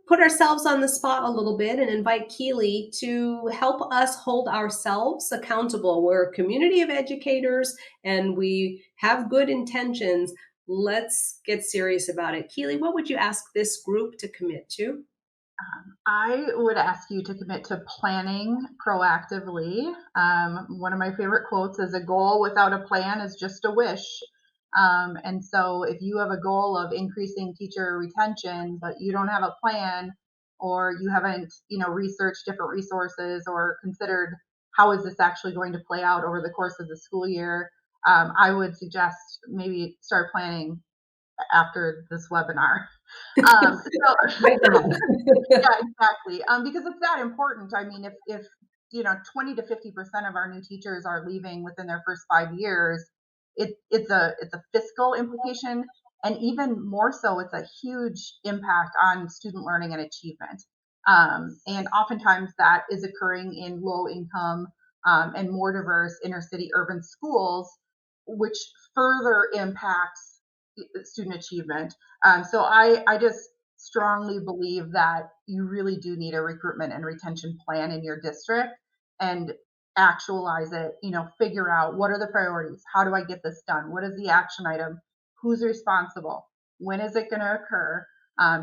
put ourselves on the spot a little bit and invite Keely to help us hold ourselves accountable. We're a community of educators and we have good intentions. Let's get serious about it. Keely, what would you ask this group to commit to? I would ask you to commit to planning proactively. One of my favorite quotes is, a goal without a plan is just a wish. And so if you have a goal of increasing teacher retention, but you don't have a plan, or you haven't, researched different resources or considered how is this actually going to play out over the course of the school year, I would suggest maybe start planning after this webinar. Yeah, exactly. Because it's that important. I mean, if 20 to 50% of our new teachers are leaving within their first 5 years, it's a fiscal implication, and even more so, it's a huge impact on student learning and achievement. And oftentimes that is occurring in low income and more diverse inner city urban schools, which further impacts student achievement. So I just strongly believe that you really do need a recruitment and retention plan in your district, and actualize it, figure out what are the priorities, how do I get this done, what is the action item, who's responsible, when is it going to occur,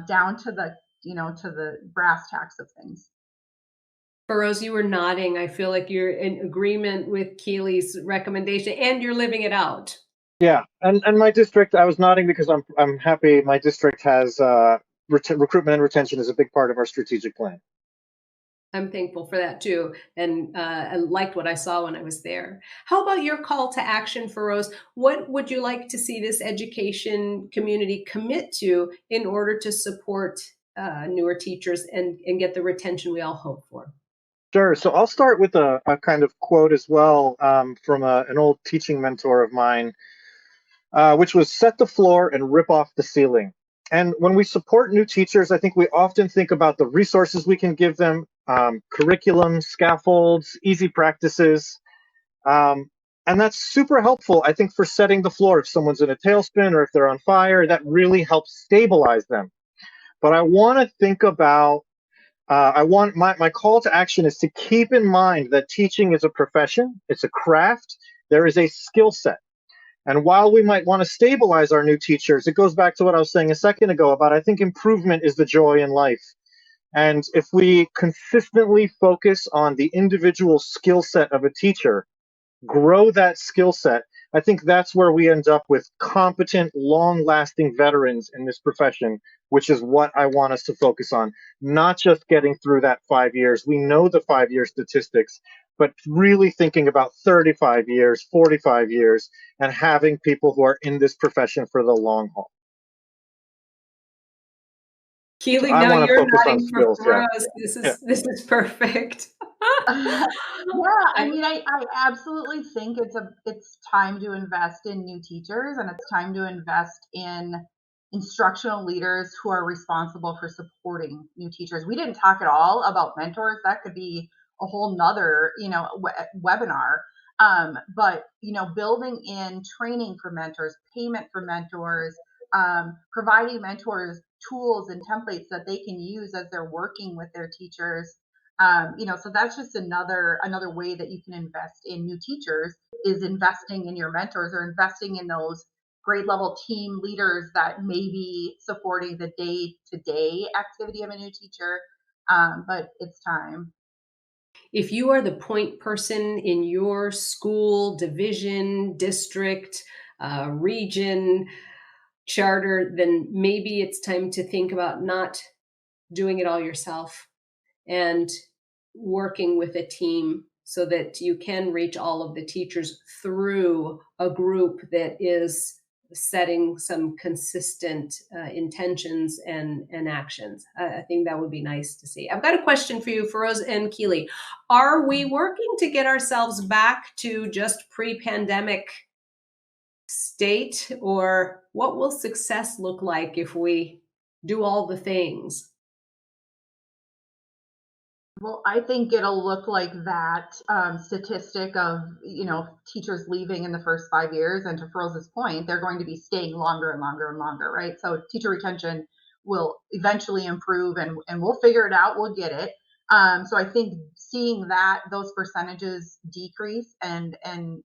down to the to the brass tacks of things. Feroz, you were nodding. I feel like you're in agreement with Keely's recommendation and you're living it out. Yeah, and my district, I was nodding because I'm happy my district has recruitment and retention is a big part of our strategic plan. I'm thankful for that too, and I liked what I saw when I was there. How about your call to action, Feroz? What would you like to see this education community commit to in order to support newer teachers and get the retention we all hope for? Sure. So I'll start with a kind of quote as well from an old teaching mentor of mine, which was set the floor and rip off the ceiling. And when we support new teachers, I think we often think about the resources we can give them, curriculum, scaffolds, easy practices. And that's super helpful, I think, for setting the floor. If someone's in a tailspin or if they're on fire, that really helps stabilize them. But I want to think about, my call to action is to keep in mind that teaching is a profession, it's a craft, there is a skill set. And while we might want to stabilize our new teachers, it goes back to what I was saying a second ago about I think improvement is the joy in life. And if we consistently focus on the individual skill set of a teacher, grow that skill set, I think that's where we end up with competent, long-lasting veterans in this profession, which is what I want us to focus on. Not just getting through that 5 years. We know the 5-year statistics, but really thinking about 35 years, 45 years, and having people who are in this profession for the long haul. Keely, So I now want to you're focus on nodding for skills. Yeah. Feroz. This is perfect. Yeah, I mean, I absolutely think it's time to invest in new teachers, and it's time to invest in instructional leaders who are responsible for supporting new teachers. We didn't talk at all about mentors. That could be a whole nother, webinar. But building in training for mentors, payment for mentors, providing mentors tools and templates that they can use as they're working with their teachers. So that's just another way that you can invest in new teachers, is investing in your mentors or investing in those grade level team leaders that may be supporting the day-to-day activity of a new teacher. But it's time. If you are the point person in your school, division, district, region, charter, then maybe it's time to think about not doing it all yourself and working with a team so that you can reach all of the teachers through a group that is setting some consistent intentions and actions. I think that would be nice to see. I've got a question for you, Feroz and Keely. Are we working to get ourselves back to just pre-pandemic state, or what will success look like if we do all the things? Well, I think it'll look like that statistic of, teachers leaving in the first 5 years. And to Feroz's point, they're going to be staying longer and longer and longer, right? So teacher retention will eventually improve, and we'll figure it out. We'll get it. So I think seeing that those percentages decrease and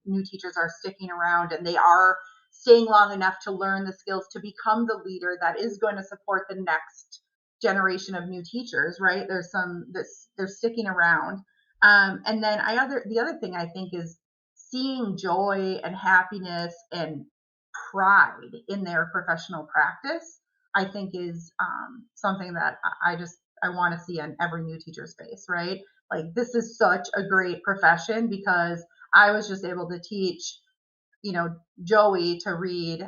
new teachers are sticking around and they are staying long enough to learn the skills to become the leader that is going to support the next generation of new teachers, right? They're sticking around. And then the other thing I think is seeing joy and happiness and pride in their professional practice, I think is something that I want to see on every new teacher's face, right? Like, this is such a great profession because I was just able to teach, Joey to read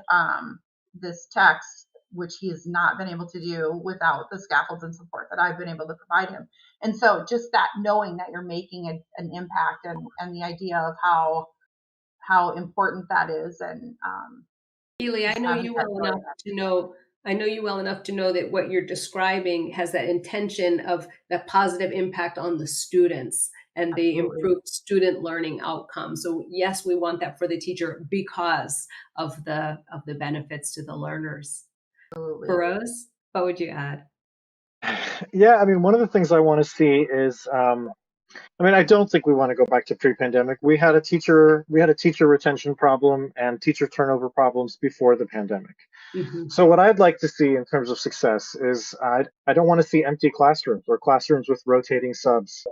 this text which he has not been able to do without the scaffolds and support that I've been able to provide him. And so just that knowing that you're making an impact, and the idea of how important that is, and Keely, just having that joy. I know you well enough to know that what you're describing has that intention of the positive impact on the students and the Absolutely. improved student learning outcome. So yes, we want that for the teacher because of the benefits to the learners. Absolutely. Feroz, what would you add? Yeah, I mean, one of the things I want to see is, I mean, I don't think we want to go back to pre-pandemic. We had a teacher retention problem and teacher turnover problems before the pandemic. Mm-hmm. So what I'd like to see in terms of success is I don't want to see empty classrooms or classrooms with rotating subs.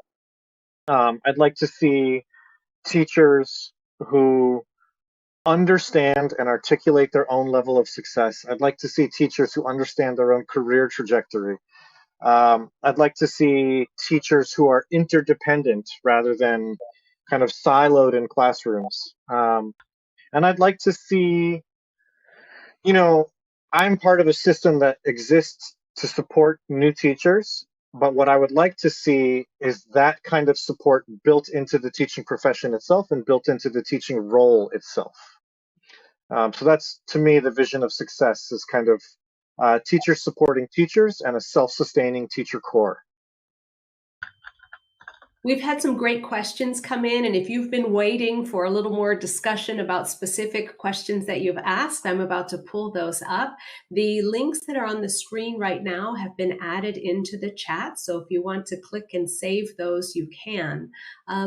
I'd like to see teachers who understand and articulate their own level of success. I'd like to see teachers who understand their own career trajectory. I'd like to see teachers who are interdependent rather than kind of siloed in classrooms. And I'd like to see, you know, I'm part of a system that exists to support new teachers, but what I would like to see is that kind of support built into the teaching profession itself and built into the teaching role itself. So that's, to me, the vision of success is kind of teachers supporting teachers and a self-sustaining teacher core. We've had some great questions come in, and if you've been waiting for a little more discussion about specific questions that you've asked, I'm about to pull those up. The links that are on the screen right now have been added into the chat, so if you want to click and save those, you can.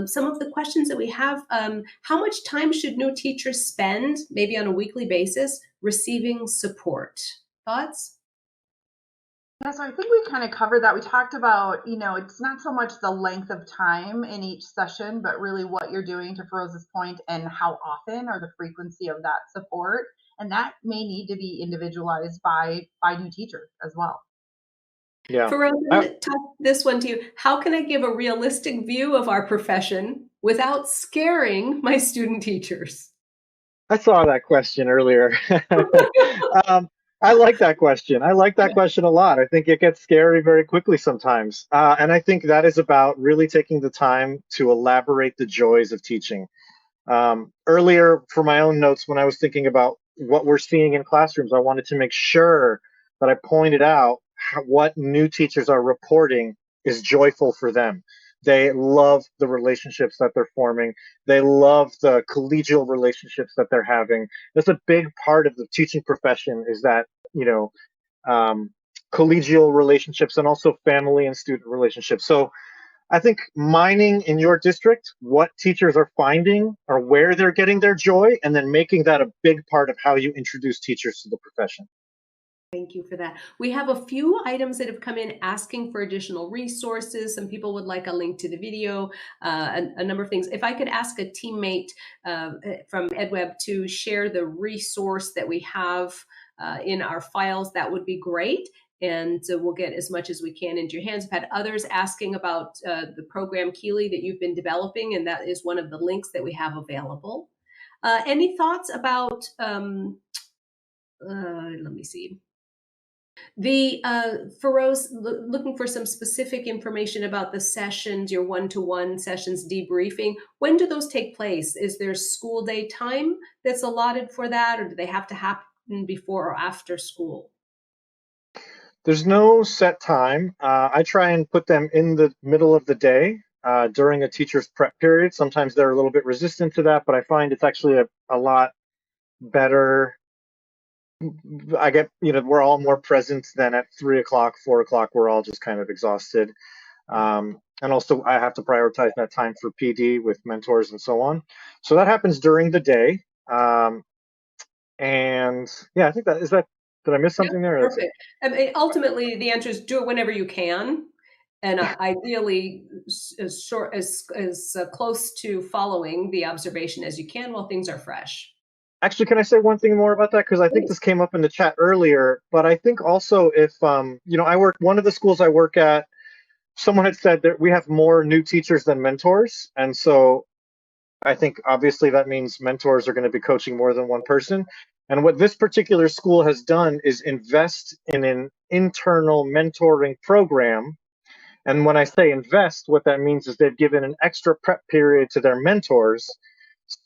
Some of the questions that we have, how much time should new teachers spend, maybe on a weekly basis, receiving support? Thoughts? Yeah, so I think we kind of covered that. We talked about, it's not so much the length of time in each session, but really what you're doing, to Feroz's point, and how often, or the frequency of that support. And that may need to be individualized by new teachers as well. Yeah. Feroz, I'm going to talk this one to you. How can I give a realistic view of our profession without scaring my student teachers? I saw that question earlier. I like that question. I like that question a lot. I think it gets scary very quickly sometimes. And I think that is about really taking the time to elaborate the joys of teaching. Earlier, for my own notes, when I was thinking about what we're seeing in classrooms, I wanted to make sure that I pointed out what new teachers are reporting is joyful for them. They love the relationships that they're forming. They love the collegial relationships that they're having. That's a big part of the teaching profession, is that, collegial relationships and also family and student relationships. So I think mining in your district what teachers are finding or where they're getting their joy, and then making that a big part of how you introduce teachers to the profession. Thank you for that. We have a few items that have come in asking for additional resources. Some people would like a link to the video, a number of things. If I could ask a teammate from EdWeb to share the resource that we have in our files, that would be great. And we'll get as much as we can into your hands. I've had others asking about the program, Keely, that you've been developing, and that is one of the links that we have available. Any thoughts about, let me see. The Feroz, looking for some specific information about the sessions, your one-to-one sessions debriefing. When do those take place? Is there school day time that's allotted for that, or do they have to happen before or after school? There's no set time. I try and put them in the middle of the day during a teacher's prep period. Sometimes they're a little bit resistant to that, but I find it's actually a lot better. I get, we're all more present than at 3 o'clock, 4 o'clock. We're all just kind of exhausted. And also I have to prioritize that time for PD with mentors and so on. So that happens during the day. And yeah, I think did I miss something there? Perfect. I mean, ultimately, the answer is do it whenever you can. And ideally, as close to following the observation as you can while things are fresh. Actually, can I say one thing more about that? Because I think this came up in the chat earlier, but I think also if, one of the schools I work at, someone had said that we have more new teachers than mentors. And so I think obviously that means mentors are going to be coaching more than one person. And what this particular school has done is invest in an internal mentoring program. And when I say invest, what that means is they've given an extra prep period to their mentors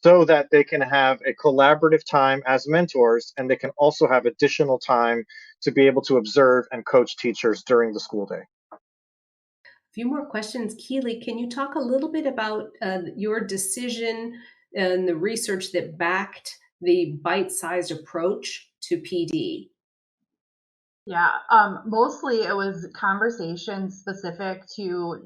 so that they can have a collaborative time as mentors, and they can also have additional time to be able to observe and coach teachers during the school day. A few more questions. Keely, can you talk a little bit about your decision and the research that backed the bite-sized approach to PD? Yeah, mostly it was conversations specific to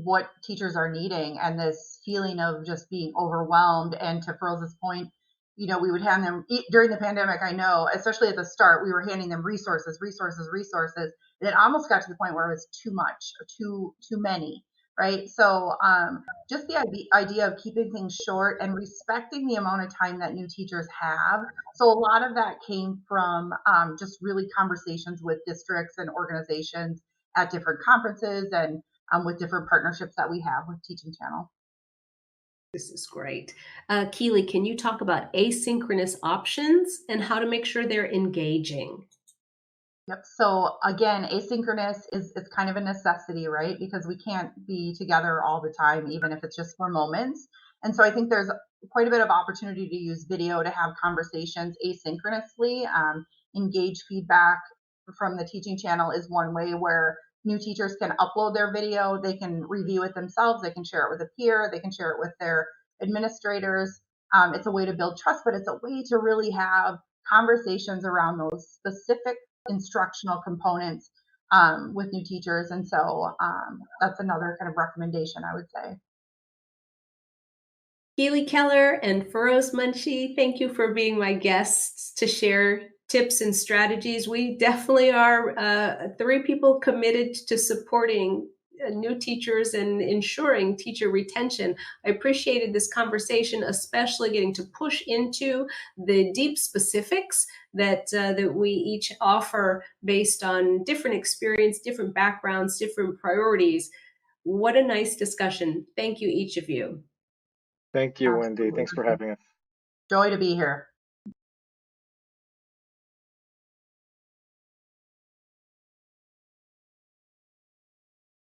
what teachers are needing and this feeling of just being overwhelmed. And to Feroz's point, we would hand them during the pandemic. I know, especially at the start, we were handing them resources, resources, resources. And it almost got to the point where it was too much or too many, right? So just the idea of keeping things short and respecting the amount of time that new teachers have. So a lot of that came from just really conversations with districts and organizations at different conferences and with different partnerships that we have with Teaching Channel. This is great. Keely, can you talk about asynchronous options and how to make sure they're engaging? Yep. So again, asynchronous is kind of a necessity, right? Because we can't be together all the time, even if it's just for moments. And so I think there's quite a bit of opportunity to use video to have conversations asynchronously. Engage feedback from the teaching channel is one way where new teachers can upload their video, they can review it themselves, they can share it with a peer, they can share it with their administrators. It's a way to build trust, but it's a way to really have conversations around those specific instructional components with new teachers. And so that's another kind of recommendation I would say. Keely Keller and Feroz Munshi, thank you for being my guests to share tips and strategies. We definitely are three people committed to supporting new teachers and ensuring teacher retention. I appreciated this conversation, especially getting to push into the deep specifics that we each offer based on different experience, different backgrounds, different priorities. What a nice discussion. Thank you, each of you. Thank you, Wendy. Absolutely. Thanks for having us. Joy to be here.